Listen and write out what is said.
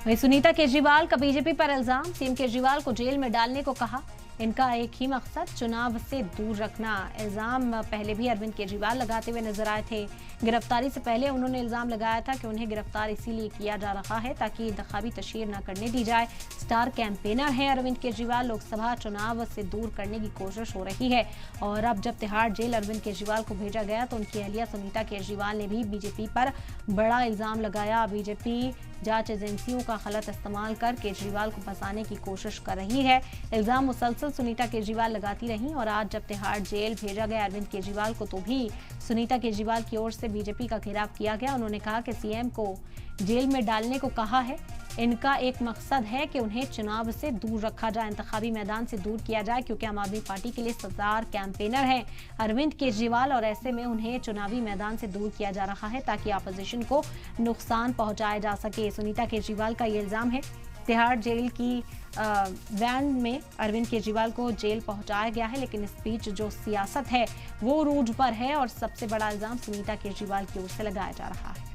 वहीं सुनीता केजरीवाल का बीजेपी पर इल्जाम, सीएम केजरीवाल को जेल में डालने को कहा। इनका एक ही मकसद चुनाव से दूर रखना। इल्जाम पहले भी अरविंद केजरीवाल लगाते हुए नजर आए थे। गिरफ्तारी से पहले उन्होंने इल्जाम लगाया था कि उन्हें गिरफ्तार इसीलिए किया जा रहा है ताकि इंतखाबी तशहीर न करने दी जाए। स्टार कैंपेनर हैं अरविंद केजरीवाल, लोकसभा चुनाव से दूर करने की कोशिश हो रही है। और अब जब तिहाड़ जेल अरविंद केजरीवाल को भेजा गया तो उनकी अहलिया सुनीता केजरीवाल ने भी बीजेपी पर बड़ा इल्जाम लगाया। बीजेपी जांच एजेंसियों का गलत इस्तेमाल कर केजरीवाल को फंसाने की कोशिश कर रही है। इल्जाम मुसलसल सुनीता केजरीवाल लगाती रहीं और आज जब तिहाड़ जेल भेजा गया अरविंद केजरीवाल को तो भी सुनीता केजरीवाल की ओर से बीजेपी का घेराव किया गया। उन्होंने कहा कि सीएम को जेल में डालने को कहा है। इनका एक मकसद है कि उन्हें चुनाव से दूर रखा जाए, इंतखाबी मैदान से दूर किया जाए, क्योंकि आम आदमी पार्टी के लिए स्टार कैंपेनर हैं अरविंद केजरीवाल और ऐसे में उन्हें चुनावी मैदान से दूर किया जा रहा है ताकि अपोजिशन को नुकसान पहुंचाया जा सके। सुनीता केजरीवाल का ये इल्जाम है। तिहाड़ जेल की वैन में अरविंद केजरीवाल को जेल पहुंचाया गया है, लेकिन इस बीच जो सियासत है वो रूज पर है और सबसे बड़ा इल्जाम सुनीता केजरीवाल की ओर से लगाया जा रहा है।